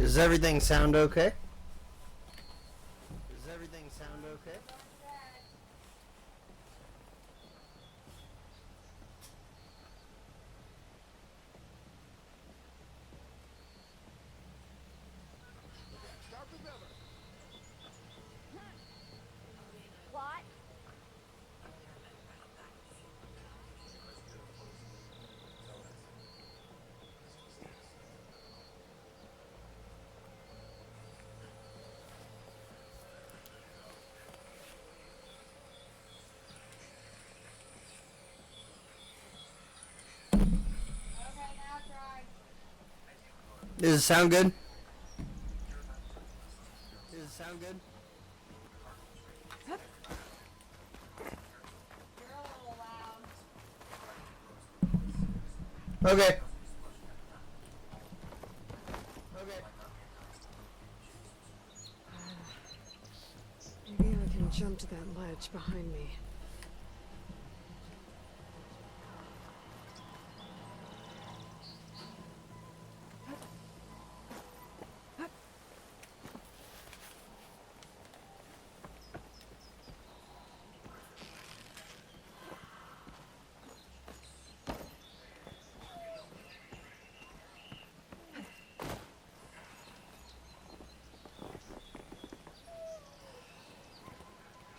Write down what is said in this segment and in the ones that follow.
Does everything sound okay? Does everything sound okay? What? Does it sound good? Does it sound good? You're a little loud. Okay. Okay. Maybe I can jump to that ledge behind me.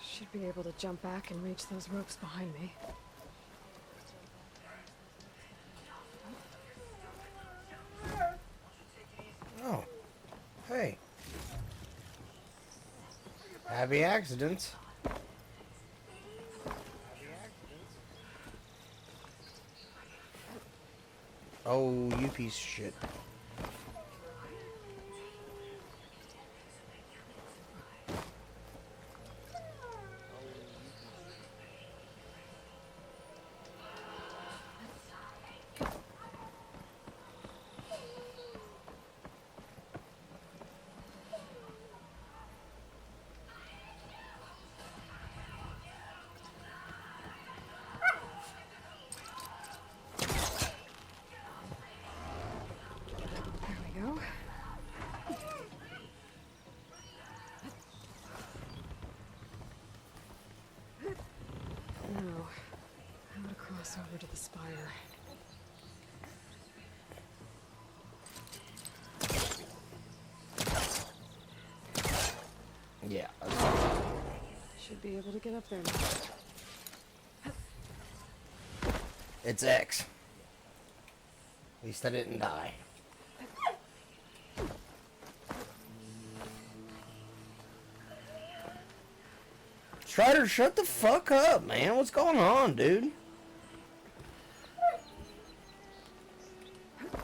Should be able to jump back and reach those ropes behind me. Oh. Hey. Happy accidents. Oh, you piece of shit. There we go. Now, how to cross over to the spire. Yeah. Should be able to get up there now. It's X. At least I didn't die. Strider, shut the fuck up, man. What's going on, dude?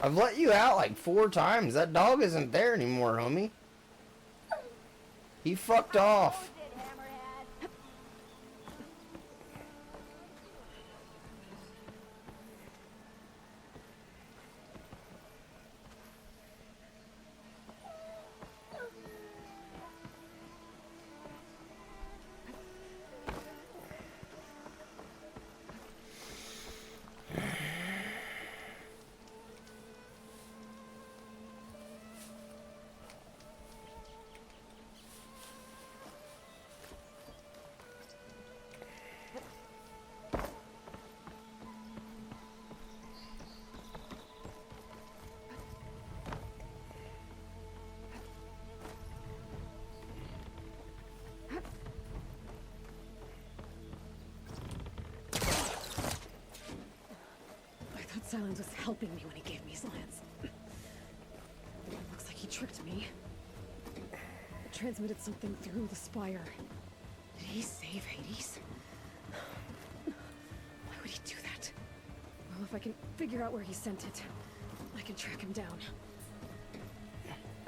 I've let you out like 4 times. That dog isn't there anymore, homie. He fucked off. I thought Silence was helping me when he gave me his lance. It looks like he tricked me. It transmitted something through the spire. Did he save Hades? Why would he do that? Well, if I can figure out where he sent it, I can track him down.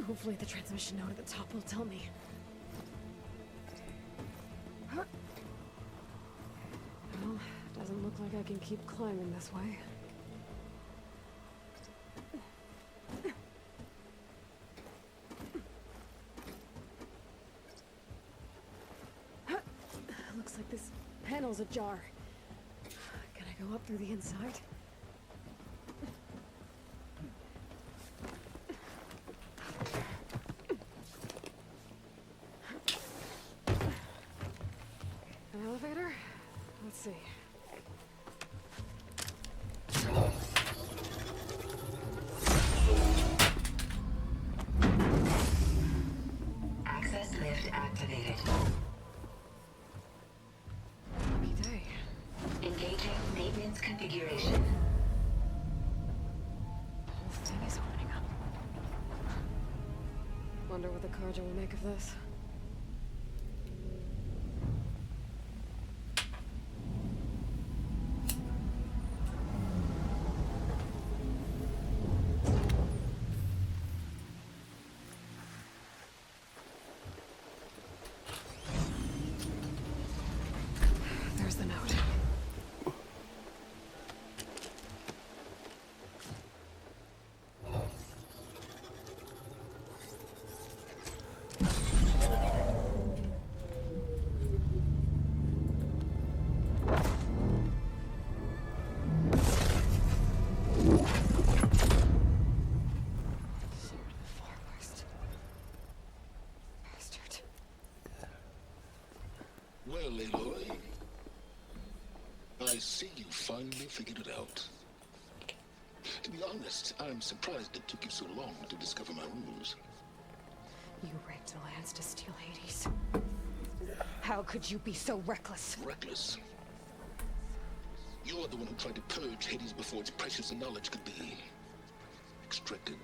Hopefully the transmission note at the top will tell me. Well, doesn't look like I can keep climbing this way. Looks like this panel's ajar. Can I go up through the inside? elevator? Let's see. Access lift activated. Lucky day. Engaging maintenance configuration. The whole thing is opening up. Wonder what the Carja will make of this. There's the note. Sword of the Far West. Bastard. Well, Aloy, I see you finally figured it out. To be honest, I'm surprised it took you so long to discover my rules. You raped Lance to steal Hades. How could you be so reckless? Reckless. You're the one who tried to purge Hades before its precious knowledge could be extracted.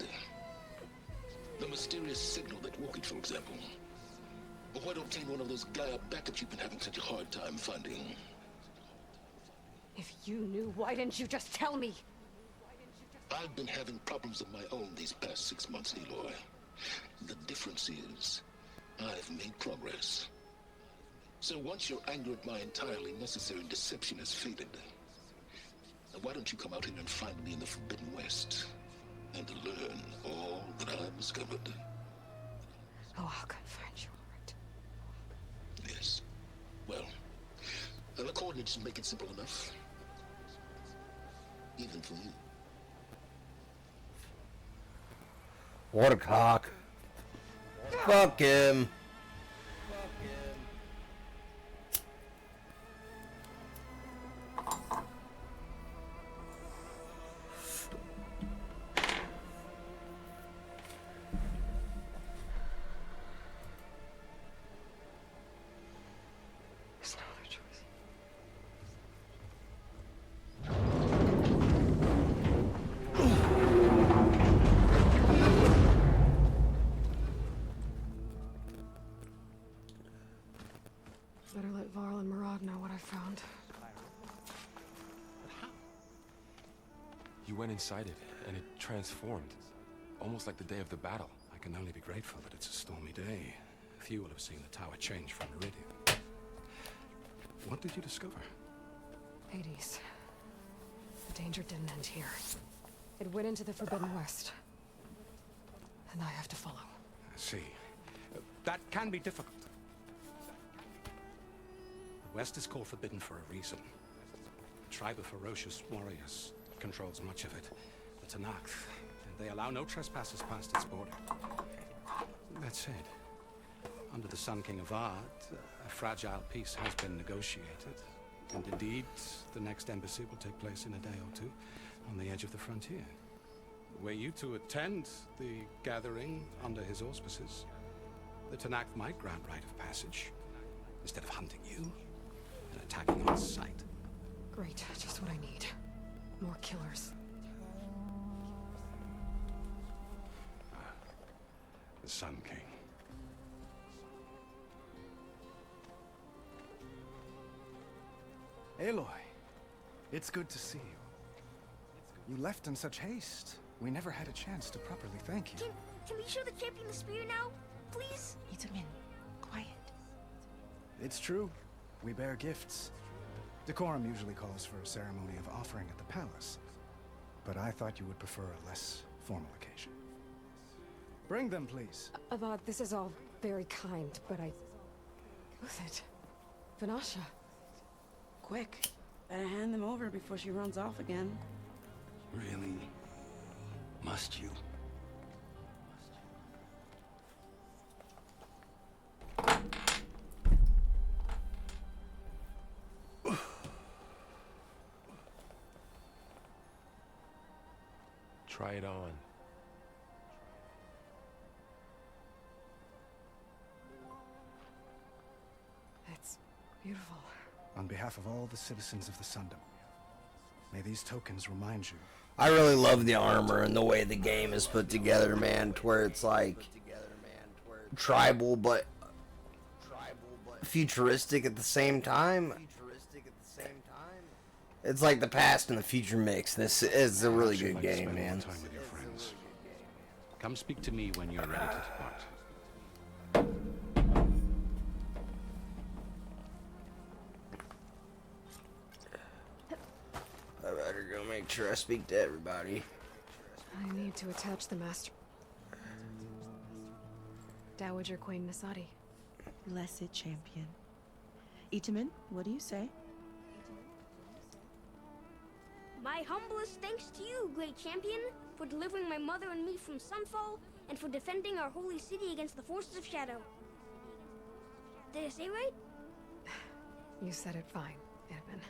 The mysterious signal that woke it, for example. But why don't obtain one of those Gaia backups you've been having such a hard time finding? If you knew, why didn't you just tell me? I've been having problems of my own these past 6 months, Aloy. The difference is, I've made progress. So once your anger at my entirely necessary deception has faded, now why don't you come out here and find me in the Forbidden West, and learn all that I've discovered? Oh, I'll come find you, all right. Yes. Well, the coordinates make it simple enough. Even for you. What a cock. Fuck him. There's no other choice. Better let Varl and Murad know what I found. You went inside it, and it transformed. Almost like the day of the battle. I can only be grateful that it's a stormy day. Few will have seen the tower change from Meridian. What did you discover? Hades. The danger didn't end here. It went into the Forbidden West. And I have to follow. I see. That can be difficult. The West is called Forbidden for a reason. A tribe of ferocious warriors controls much of it. The Tenakth. And they allow no trespassers past its border. That said, under the Sun King of Ard, a fragile peace has been negotiated. And indeed, the next embassy will take place in a day or two on the edge of the frontier. Were you to attend the gathering under his auspices, the Tenakth might grant right of passage, instead of hunting you and attacking on sight. Great, just what I need. More killers. The Sun King. Aloy, it's good to see you. You left in such haste. We never had a chance to properly thank you. Can we show the champion the spear now? Please? Itamin, quiet. It's true. We bear gifts. Decorum usually calls for a ceremony of offering at the palace. But I thought you would prefer a less formal occasion. Bring them, please. Avad, this is all very kind, but Who's it? Vanasha. Quick. Better hand them over before she runs off again. Really? Must you? Try it on. It's beautiful. On behalf of all the citizens of the Sundom, may these tokens remind you. I really love the armor and the way the game is put together, man, to where it's like tribal but futuristic at the same time. It's like the past and the future mix. This is a really good game, man. Time with your friends. Come speak to me when you're ready to depart. I better go make sure I speak to everybody. I need to attach the master. Dowager Queen Nasadi. Blessed champion. Itamen, what do you say? My humblest thanks to you, great champion, for delivering my mother and me from Sunfall, and for defending our holy city against the forces of Shadow. Did I say right? You said it fine, Edmund.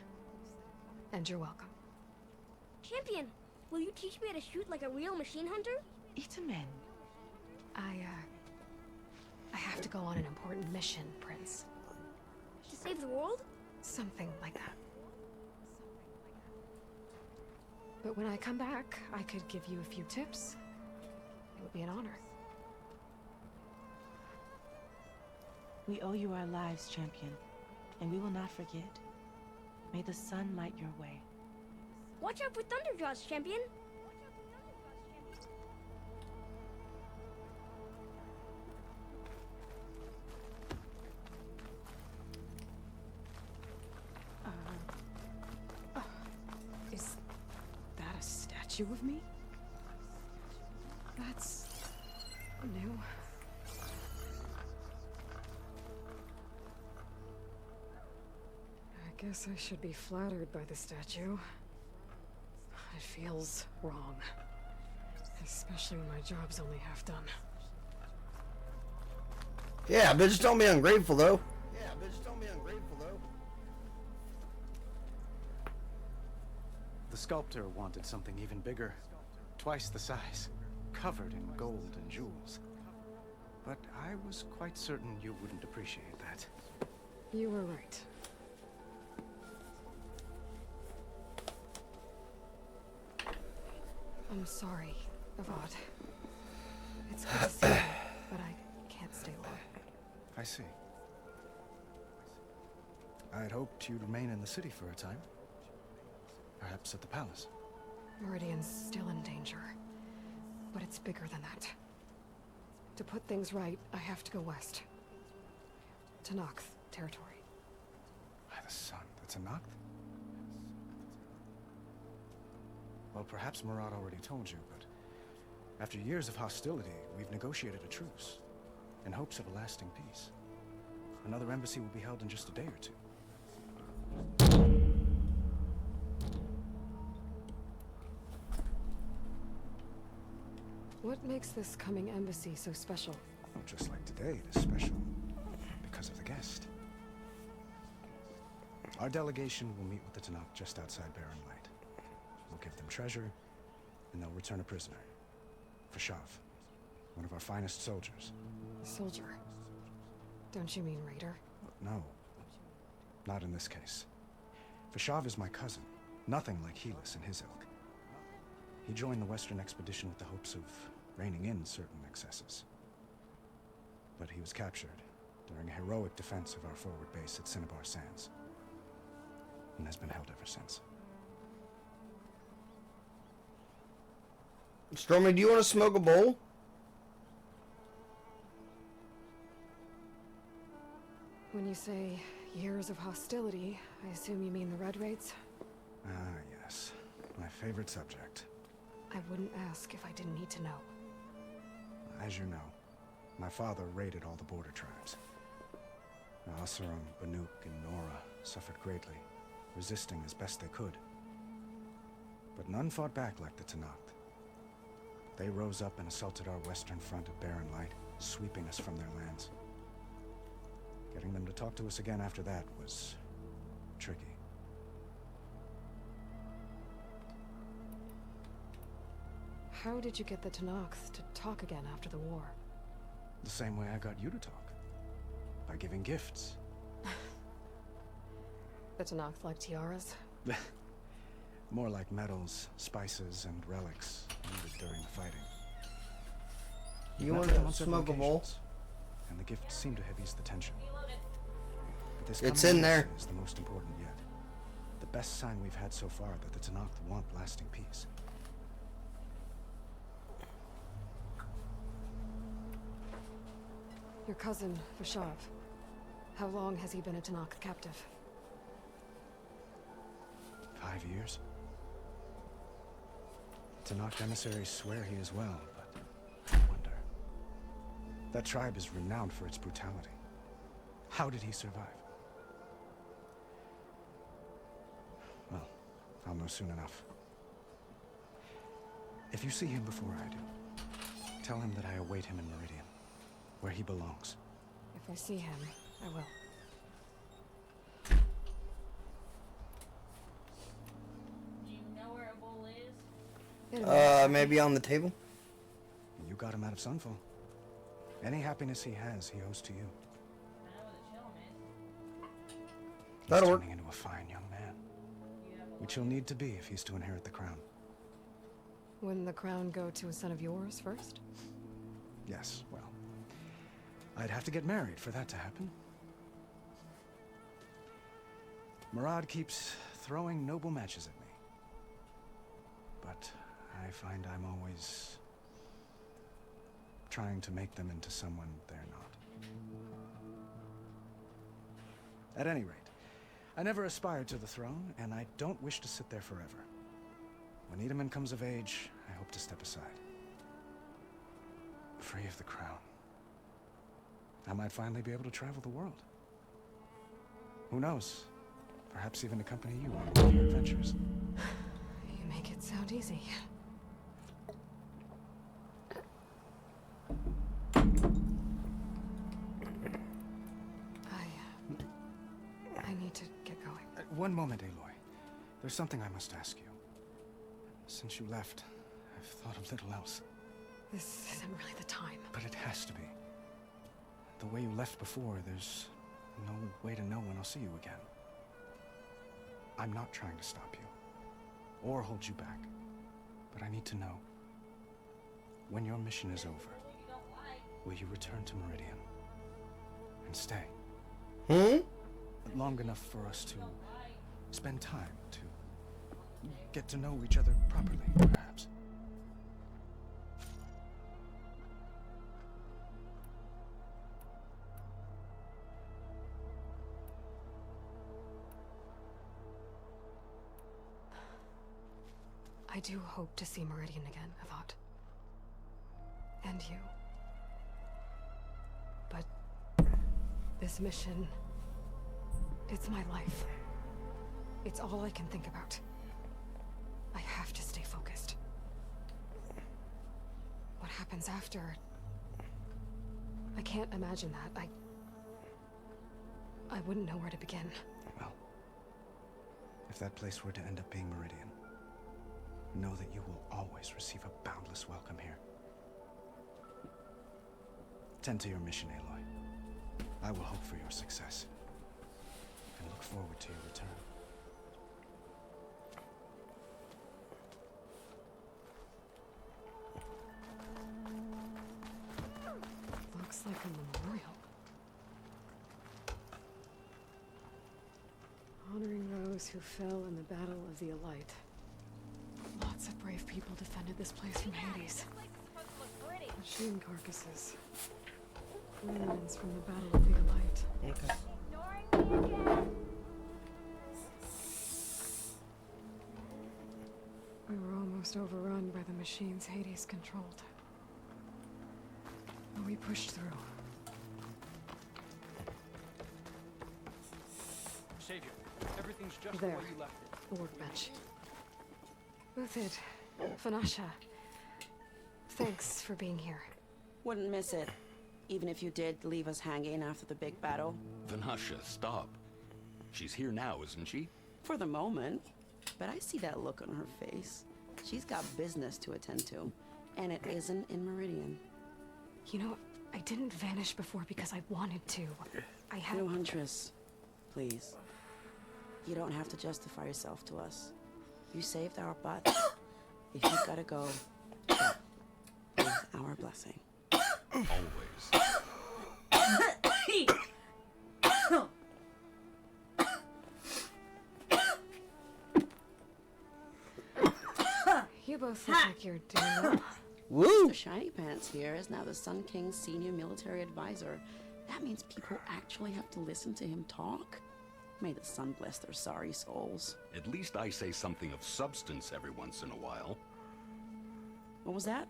And you're welcome. Champion, will you teach me how to shoot like a real machine hunter? Itamen. I have to go on an important mission, Prince. To save the world? Something like that. But when I come back, I could give you a few tips. It would be an honor. We owe you our lives, champion, and we will not forget. May the sun light your way. Watch out for Thunderjaws, champion. Is that a statue of me? That's new. I guess I should be flattered by the statue. It feels wrong. Especially when my job's only half done. Yeah, but just don't be ungrateful, though. The sculptor wanted something even bigger, twice the size, covered in gold and jewels. But I was quite certain you wouldn't appreciate that. You were right. I'm sorry, Avad. It's good to see you, but I can't stay long. I see. I had hoped you'd remain in the city for a time. Perhaps at the palace. Meridian's still in danger, but it's bigger than that. To put things right, I have to go west. To Noct territory. By the sun, that's a Noct? Well, perhaps Murad already told you, but after years of hostility, we've negotiated a truce in hopes of a lasting peace. Another embassy will be held in just a day or two. What makes this coming embassy so special? Well, just like today, it is special because of the guest. Our delegation will meet with the Tanakh just outside Barren Light. We'll give them treasure, and they'll return a prisoner. Fashav, one of our finest soldiers. Soldier? Don't you mean raider? No, not in this case. Fashav is my cousin, nothing like Helis and his ilk. He joined the Western expedition with the hopes of reining in certain excesses. But he was captured during a heroic defense of our forward base at Cinnabar Sands, and has been held ever since. Stormy, do you want to smoke a bowl? When you say years of hostility, I assume you mean the Red Raids? Ah, yes. My favorite subject. I wouldn't ask if I didn't need to know. As you know, my father raided all the border tribes. Asurum, Banuk, and Nora suffered greatly, resisting as best they could. But none fought back like the Tanakh. They rose up and assaulted our western front at Barren Light, sweeping us from their lands. Getting them to talk to us again after that was tricky. How did you get the Tenakth to talk again after the war? The same way I got you to talk. By giving gifts. The Tenakth like tiaras? More like metals, spices, and relics needed during the fighting. You Met want them to on several smoke a bowl? occasions, and the gifts seem to have eased the tension. But this It's coming in there. medicine is the most important yet. The best sign we've had so far that the Tenakth want lasting peace. Your cousin, Vashav. How long has he been a Tenakth captive? 5 years. Tenakth emissaries swear he is well, but I wonder. That tribe is renowned for its brutality. How did he survive? Well, I'll know soon enough. If you see him before I do, tell him that I await him in Meridian, where he belongs. If I see him, I will. Maybe on the table? You got him out of Sunfall. Any happiness he has, he owes to you. He's That'll work. turning into a fine young man, which he'll need to be if he's to inherit the crown. Wouldn't the crown go to a son of yours first? Yes, well, I'd have to get married for that to happen. Murad keeps throwing noble matches at me. But I find I'm always trying to make them into someone they're not. At any rate, I never aspired to the throne, and I don't wish to sit there forever. When Edaman comes of age, I hope to step aside. Free of the crown. I might finally be able to travel the world. Who knows? Perhaps even accompany you on one of your adventures. You make it sound easy. I need to get going. One moment, Aloy. There's something I must ask you. Since you left, I've thought of little else. This isn't really the time. But it has to be. The way you left before, there's no way to know when I'll see you again. I'm not trying to stop you, or hold you back. But I need to know, when your mission is over, will you return to Meridian? And stay? Long enough for us to spend time, to get to know each other properly, perhaps. I do hope to see Meridian again, Avad. And you. But this mission, it's my life. It's all I can think about. I have to stay focused. What happens after? I can't imagine that. I wouldn't know where to begin. Well, if that place were to end up being Meridian, know that you will always receive a boundless welcome here. Tend to your mission, Aloy. I will hope for your success, and look forward to your return. Looks like a memorial. Honoring those who fell in the Battle of the Elite. Lots of brave people defended this place from Hades. Machine carcasses. Remnants from the Battle of the Elite. Okay. We were almost overrun by the machines Hades controlled. But we pushed through. Savior, everything's just There. the way you left it. The workbench. Uthid, Vanasha. Thanks for being here. Wouldn't miss it, even if you did leave us hanging after the big battle. Vanasha, stop. She's here now, isn't she? For the moment. But I see that look on her face. She's got business to attend to. And it isn't in Meridian. You know, I didn't vanish before because I wanted to. I had... No, Huntress. Please. You don't have to justify yourself to us. You saved our butts. If you gotta go, with our blessing. Always. You both look like you're doing well. Woo! Mr. Shiny Pants here is now the Sun King's senior military advisor. That means people actually have to listen to him talk? May the sun bless their sorry souls. At least I say something of substance every once in a while. What was that?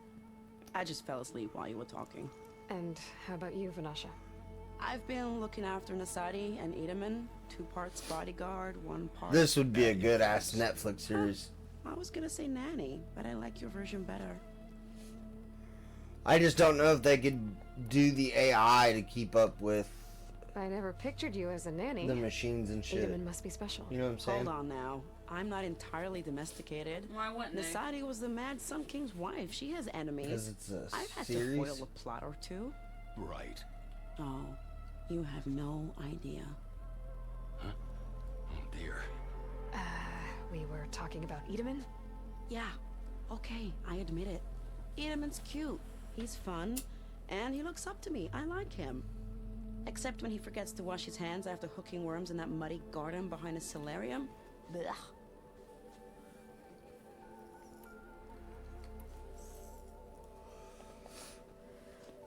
I just fell asleep while you were talking. And how about you, Vanasha? I've been looking after Nasadi and Edaman. 2 parts bodyguard, 1 part... This would be a good ass Netflix series. I was gonna say nanny, but I like your version better. I just don't know if they could do the AI to keep up with I never pictured you as a nanny. the machines and shit. Edaman must be special. You know what I'm saying? Hold on now. I'm not entirely domesticated. Why wouldn't they? Nasadi was the Mad Sun King's wife. She has enemies. Because it's a I've had series. to foil a plot or 2. Right. Oh, you have no idea. Huh? Oh dear. We were talking about Edaman? Yeah, okay, I admit it. Edaman's cute. He's fun. And he looks up to me. I like him. Except when he forgets to wash his hands after hooking worms in that muddy garden behind a solarium. Blech.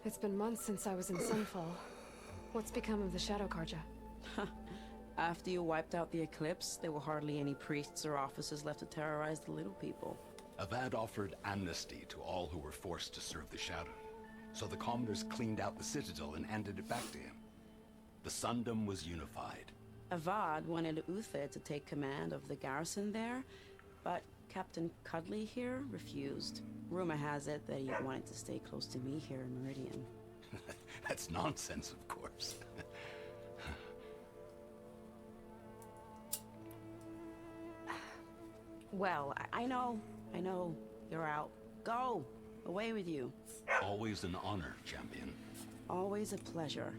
It's been months since I was in Sunfall. What's become of the Shadow Karja? After you wiped out the Eclipse, there were hardly any priests or officers left to terrorize the little people. Avad offered amnesty to all who were forced to serve the Shadow. So the commoners cleaned out the citadel and handed it back to him. The Sundom was unified. Avad wanted Uther to take command of the garrison there, but Captain Cudley here refused. Rumor has it that he wanted to stay close to me here in Meridian. That's nonsense, of course. Well, I know. You're out. Go! Away with you. Always an honor, champion. Always a pleasure.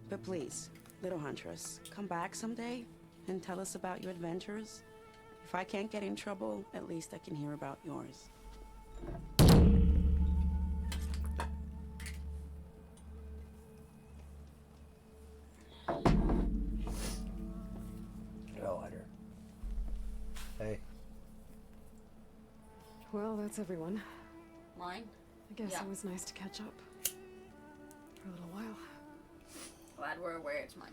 But please, little Huntress, come back someday and tell us about your adventures. If I can't get in trouble, at least I can hear about yours. Oh, lighter. Hey. Well, that's everyone. Mine? I guess Yeah. it was nice to catch up. For a little while. Glad we're aware it's mine.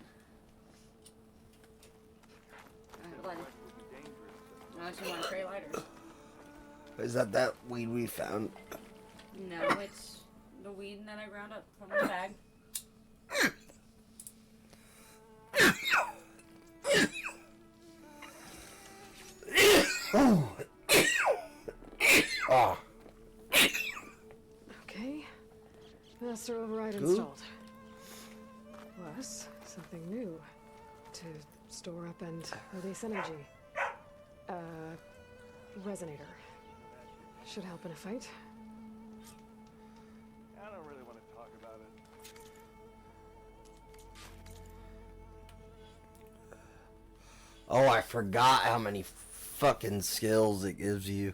Alright, lighter. Unless you want to trade lighters. Is that weed we found? No, it's the weed that I ground up from the bag. Oh. Okay. Master override Ooh. installed. Plus, something new. To store up and release energy. Resonator. Should help in a fight. I don't really want to talk about it. Oh, I forgot how many fucking skills it gives you.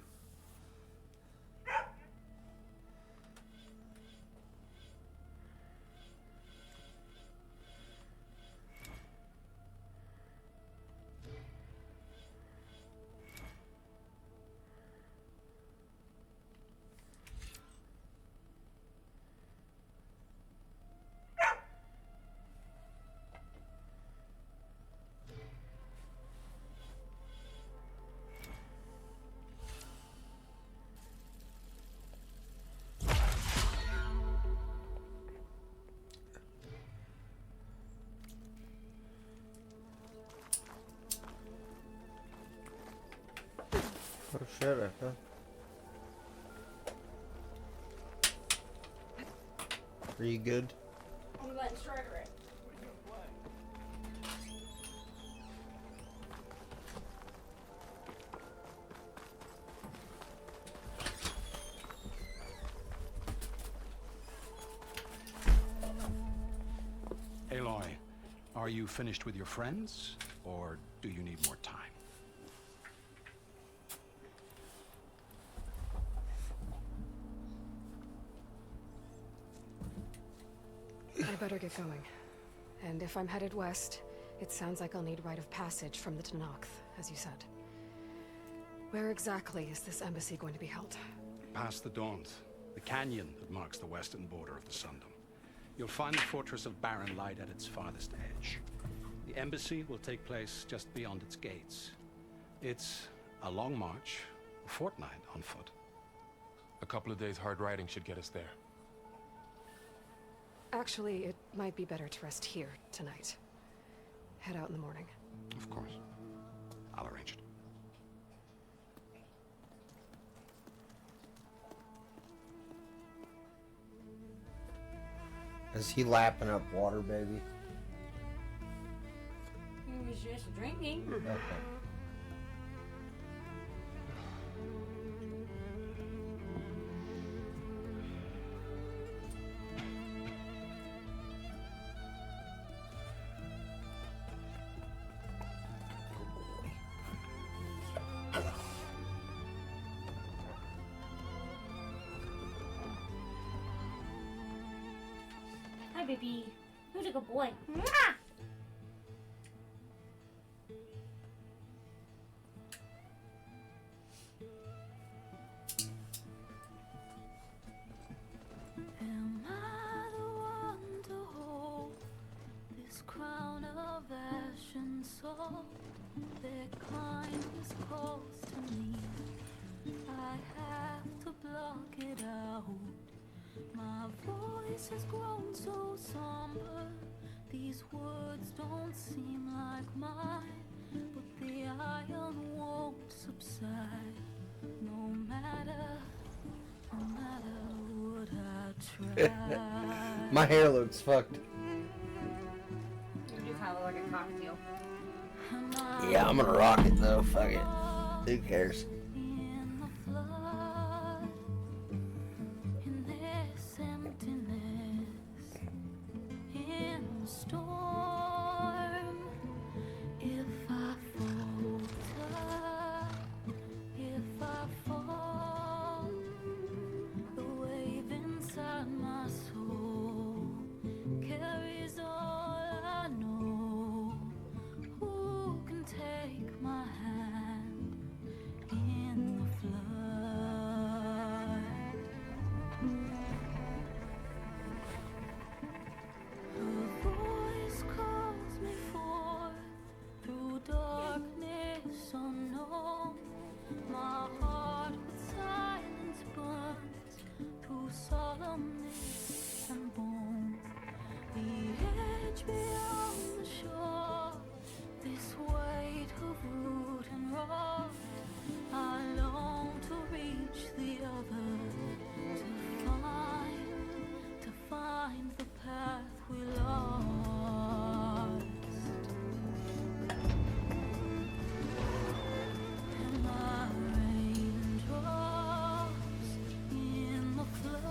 Oh shit, I fell. Are you good? I'm letting Strider in. Are you finished with your friends, or do you need more time? I better get going. And if I'm headed west, it sounds like I'll need rite of passage from the Tenakth, as you said. Where exactly is this embassy going to be held? Past the Daunt, the canyon that marks the western border of the Sundom. You'll find the fortress of Barren Light at its farthest edge. The embassy will take place just beyond its gates. It's a long march, a fortnight on foot. A couple of days hard riding should get us there. Actually, it might be better to rest here tonight. Head out in the morning. Of course. I'll arrange it. Is he lapping up water, baby? He was just drinking. Okay. Hi, baby. Who's a good boy? Mwah! Am I the one to hold this crown of ash and salt? Their kindness calls to me. I have to block it out. My voice has grown so somber. These words don't seem like mine, but the iron won't subside. No matter what I try. My hair looks fucked. You do kind of look like a cocktail. Yeah, I'm gonna rock it though. Fuck it. Who cares?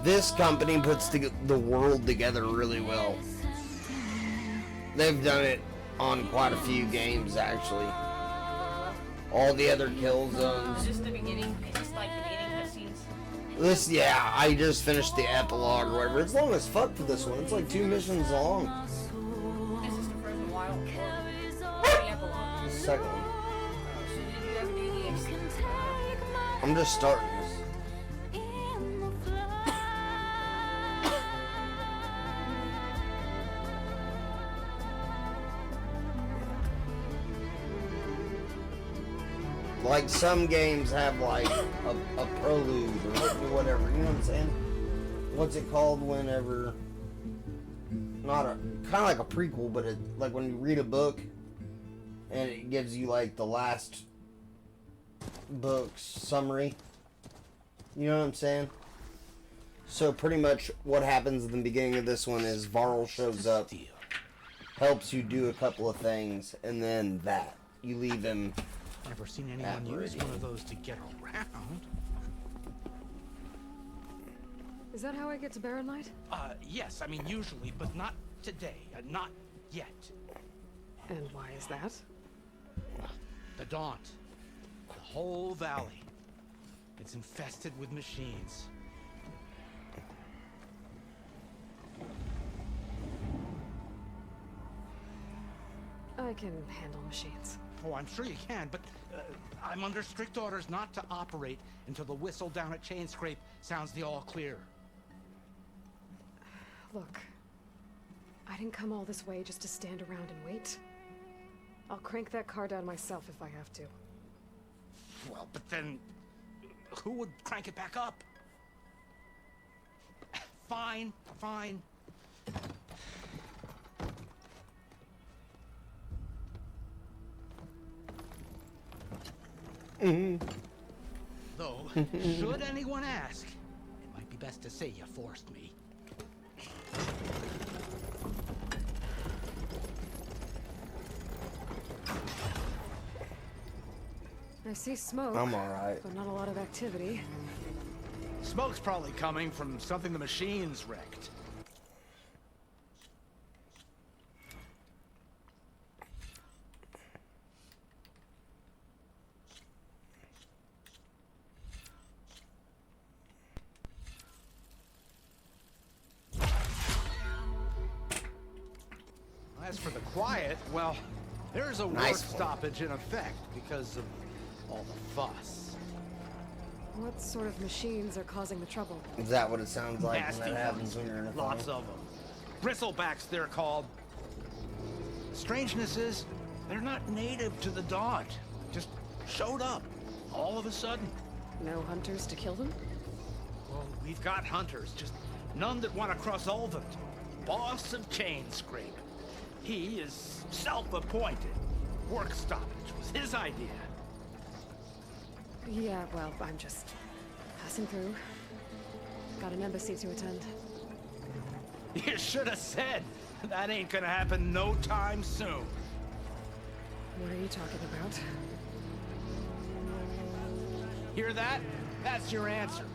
This company puts the world together really well. They've done it on quite a few games, actually. All the other kill zones. Just the beginning. It's just like the beginning cutscenes. This, yeah, I just finished the epilogue or whatever. It's long as fuck for this one. It's like 2 missions long. This is the Frozen Wild. The epilogue. The second one. So did you ever do the extra? I'm just starting this. Like some games have like a prelude or whatever, you know what I'm saying? What's it called whenever, not a, kind of like a prequel, but it, like when you read a book and it gives you like the last book's summary, you know what I'm saying? So pretty much what happens in the beginning of this one is Varl shows up, helps you do a couple of things, and then that, you leave him. Never seen anyone use one of those to get around. Is that how I get to Barren Light? Yes, I mean usually, but not today. Not yet. And why is that? The Daunt. The whole valley. It's infested with machines. I can handle machines. Oh, I'm sure you can, but I'm under strict orders not to operate until the whistle down at Chainscrape sounds the all clear. Look, I didn't come all this way just to stand around and wait. I'll crank that car down myself if I have to. Well, but then who would crank it back up? Fine, fine. Though, should anyone ask, it might be best to say you forced me. I see smoke. I'm alright. But not a lot of activity. Smoke's probably coming from something the machines wrecked. As for the quiet, well, there's a work stoppage in effect because of all the fuss. What sort of machines are causing the trouble? Is that what it sounds like Nasty when that happens ones. when you're in a Lots phone? of them. Bristlebacks, they're called. Strangeness is, they're not native to the Daunt. Just showed up, all of a sudden. No hunters to kill them? Well, we've got hunters, just none that want to cross Ulvund. Boss of Chainscrape. He is self-appointed. Work stoppage was his idea. Yeah, well, I'm just passing through. Got an embassy to attend. You should have said. That ain't gonna happen no time soon. What are you talking about? Hear that? That's your answer.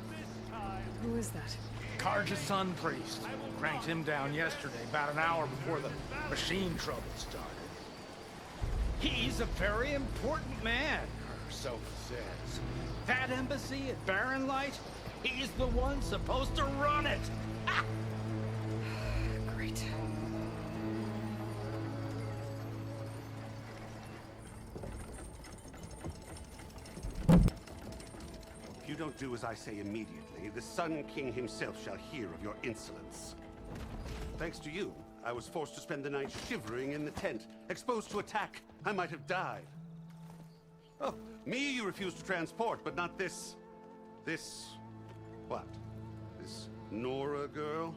Who is that? Karja Sun Priest. Cranked him down yesterday, about an hour before the machine trouble started. He's a very important man, or so he says. That embassy at Barren Light, he's the one supposed to run it. Ah! Great. If you don't do as I say immediately, the Sun King himself shall hear of your insolence. Thanks to you, I was forced to spend the night shivering in the tent, exposed to attack. I might have died. Oh, me you refuse to transport, but not this... what? This Nora girl?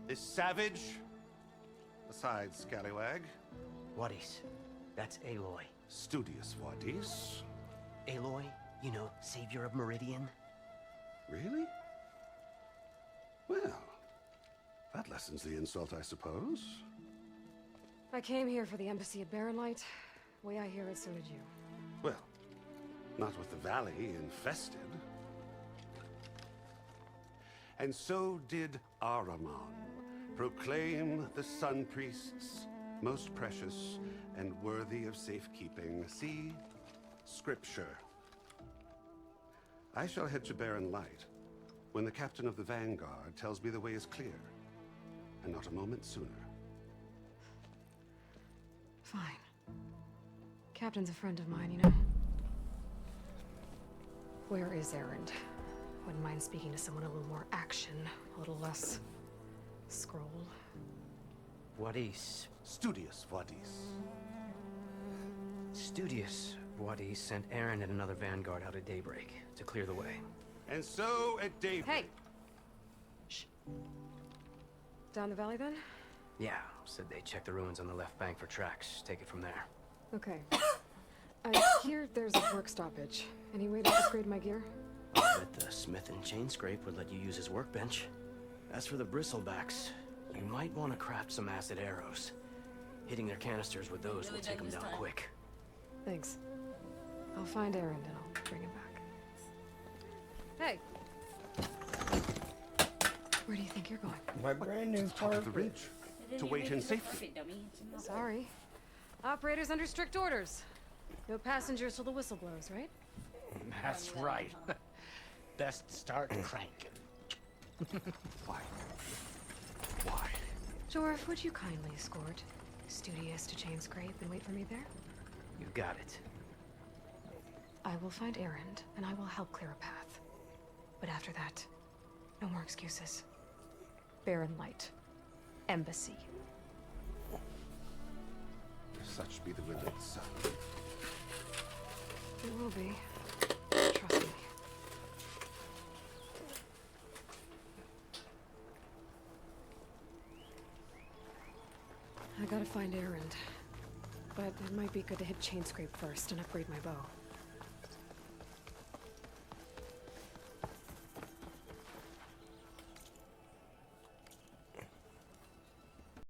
This savage? Besides, scallywag. Wadis. That's Aloy. Studious Wadis. Aloy, you know, savior of Meridian. Really? Well, that lessens the insult, I suppose. I came here for the embassy at Barren Light. Way I hear it, so did you. Well, not with the valley infested. And so did Ahriman. Proclaim the Sun Priests most precious and worthy of safekeeping. See Scripture. I shall head to Barren Light when the captain of the Vanguard tells me the way is clear, and not a moment sooner. Fine. Captain's a friend of mine, you know. Where is Erend? Wouldn't mind speaking to someone a little more action, a little less scroll. Wadis. Studious Wadis. Studious Wadis sent Aaron and another vanguard out at daybreak to clear the way. And so at daybreak... Hey! Shh. Down the valley, then? Yeah, said they checked the ruins on the left bank for tracks. Take it from there. Okay. I hear there's a work stoppage. Any way to upgrade my gear? I bet the Smith and Chainscrape would let you use his workbench. As for the Bristlebacks, you might want to craft some acid arrows. Hitting their canisters with those will take them down quick. Thanks. I'll find Erend and I'll bring him back. Hey! Where do you think you're going? My brand new top of the ridge. To wait in safety. Sorry. Operators under strict orders. No passengers till the whistle blows, right? That's right. Best start cranking. Why? Why? Jorf, would you kindly escort Studious to Chainscrape and wait for me there? You got it. I will find Erend, and I will help clear a path. But after that, no more excuses. Barren Light. Embassy. Such be the will of the sun. It will be. Trust me. I gotta find Erend. But it might be good to hit Chainscrape first and upgrade my bow.